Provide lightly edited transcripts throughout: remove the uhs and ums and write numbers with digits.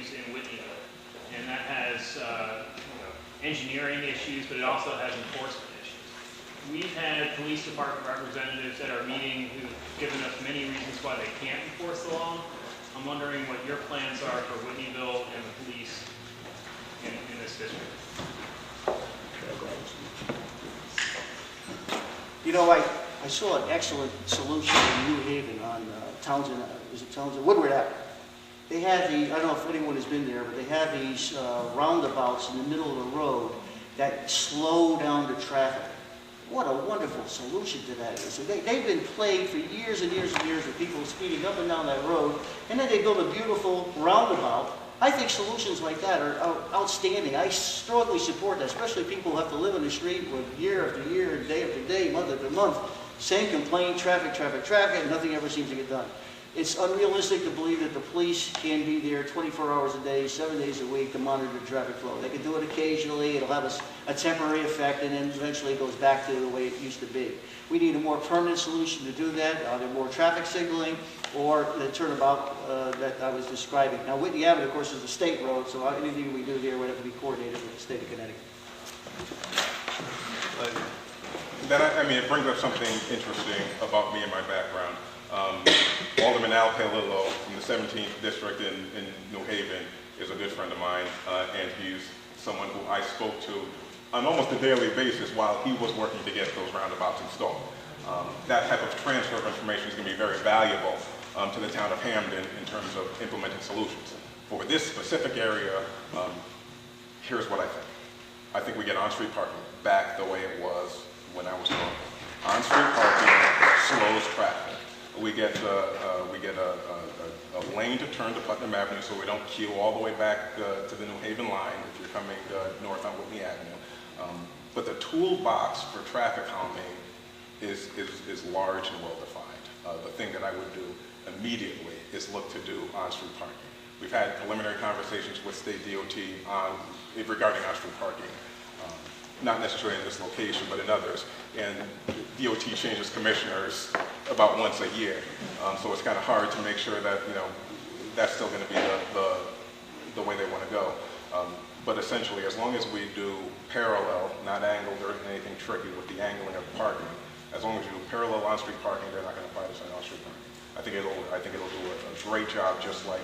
issues in Whitney Ave, and that has engineering issues, but it also has enforcement issues. We've had police department representatives at our meeting who've given us many reasons why they can't enforce the law. I'm wondering what your plans are for Whitneyville and the police in this district. You know, I saw an excellent solution in New Haven on Townsend, is it Townsend? Woodward Ave. They have the, I don't know if anyone has been there, but they have these roundabouts in the middle of the road that slow down the traffic. What a wonderful solution to that is. So they've been plagued for years and years and years with people speeding up and down that road, and then they build a beautiful roundabout. I think solutions like that are outstanding. I strongly support that, especially people who have to live on the street with year after year, day after day, month after month. Same complaint, traffic, traffic, traffic, and nothing ever seems to get done. It's unrealistic to believe that the police can be there 24 hours a day, 7 days a week to monitor the traffic flow. They can do it occasionally, it'll have a temporary effect, and then eventually it goes back to the way it used to be. We need a more permanent solution to do that, either more traffic signaling or the turnabout that I was describing. Now, Whitney Ave, of course, is a state road, so anything we do there would have to be coordinated with the state of Connecticut. It brings up something interesting about me and my background. Alderman Al Palillo from the 17th District in New Haven is a good friend of mine, and he's someone who I spoke to on almost a daily basis while he was working to get those roundabouts installed. That type of transfer of information is going to be very valuable to the town of Hamden in terms of implementing solutions. For this specific area, here's what I think. I think we get on-street parking back the way it was when I was growing up. On-street parking slows traffic. We get a lane to turn to Putnam Avenue so we don't queue all the way back to the New Haven line if you're coming north on Whitney Avenue. But the toolbox for traffic calming is large and well-defined. The thing that I would do immediately is look to do on-street parking. We've had preliminary conversations with state DOT regarding on-street parking. Not necessarily in this location, but in others. And DOT changes commissioners about once a year. So it's kind of hard to make sure that, that's still going to be the way they want to go. But essentially, as long as we do parallel, not angled or anything tricky with the angling of parking, as long as you do parallel on-street parking, they're not going to fight us on on-street parking. I think it'll do a great job, just like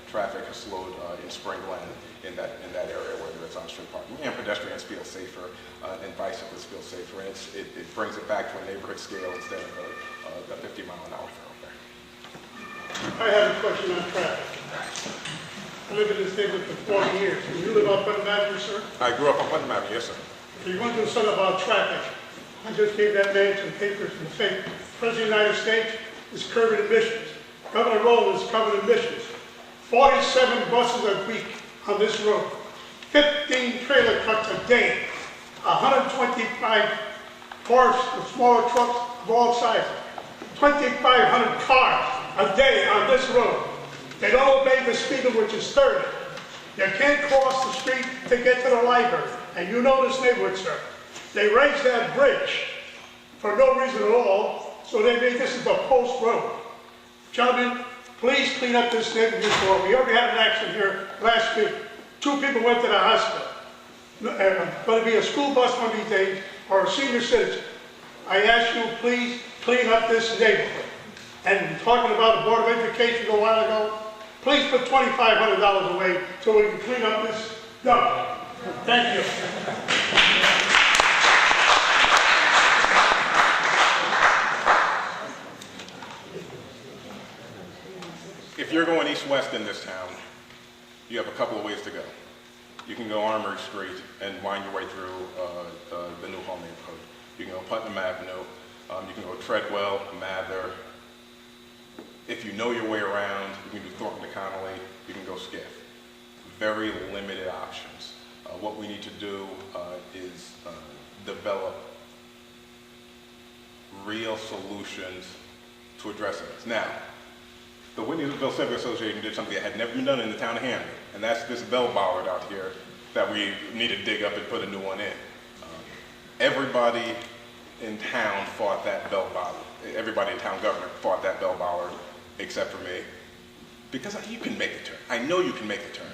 traffic has slowed in Spring Glen in that area, whether it's on-street parking. And pedestrians feel safer, and bicyclists feel safer, and it brings it back to a neighborhood scale instead of the 50-mile-an-hour thoroughfare. I have a question on traffic. I live in this neighborhood for 40 years. You live on Putnam Avenue, sir? I grew up on Putnam Avenue, yes, sir. So you want to do something about traffic. I just gave that man some papers and say, President of the United States is curbing emissions. Governor Rowland is curbing emissions. 47 buses a week on this road. 15 trailer trucks a day. 125 cars with smaller trucks of all sizes. 2,500 cars a day on this road. They don't obey the speed limit, which is 30. You can't cross the street to get to the library. And you know this neighborhood, sir. They raised that bridge for no reason at all, so they made this as a post road. Gentlemen, please clean up this neighborhood for me. We already had an accident here last week. 2 people went to the hospital. Going to be a school bus one of these days or a senior citizen. I ask you, please clean up this neighborhood. And talking about the Board of Education a while ago, please put $2,500 away so we can clean up this dump. Thank you. If you're going east-west in this town, you have a couple of ways to go. You can go Armory Street and wind your way through the New Hall neighborhood. You can go Putnam Avenue. You can go Treadwell, Mather. If you know your way around, you can do Thornton to Connolly. You can go Skiff. Very limited options. What we need to do is develop real solutions to addressing this. Now, the Whitneyville Civic Association did something that had never been done in the town of Hamden, and that's this bell bollard out here that we need to dig up and put a new one in. Everybody in town fought that bell bollard. Everybody in town government fought that bell bollard, except for me, because you can make the turn. I know you can make the turn.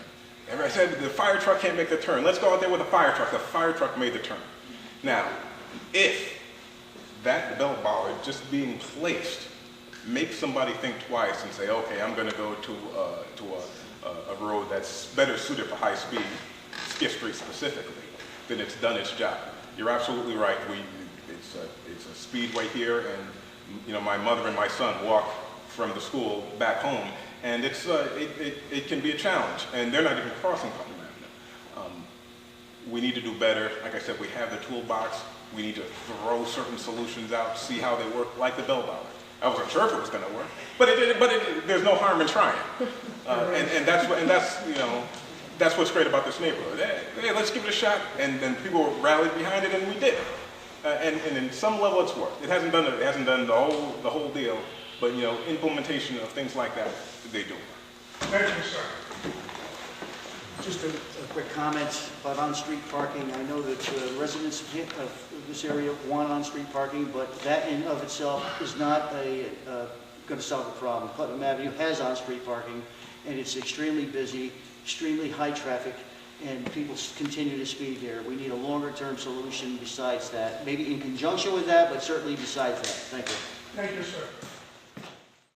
I said the fire truck can't make the turn. Let's go out there with a fire truck. The fire truck made the turn. Now, if that belt bollard just being placed makes somebody think twice and say, okay, I'm going to go to a road that's better suited for high speed, Skiff Street specifically, then it's done its job. You're absolutely right. It's a speedway here, and my mother and my son walk from the school back home, and it can be a challenge, and they're not even crossing Putnam Avenue. We need to do better. Like I said, we have the toolbox. We need to throw certain solutions out, see how they work, like the bell bollard. I wasn't sure if it was going to work, but there's no harm in trying. And that's what's great about this neighborhood. Hey, let's give it a shot, and then people rallied behind it, and we did. And in some level, it's worked. It hasn't done the whole deal, but implementation of things like that, they do. Thank you, sir. Just a quick comment about on-street parking. I know that residents of this area want on-street parking, but that in of itself is not going to solve the problem. Putnam Avenue has on-street parking, and it's extremely busy, extremely high traffic, and people continue to speed there. We need a longer-term solution besides that, maybe in conjunction with that, but certainly besides that. Thank you. Thank you, sir.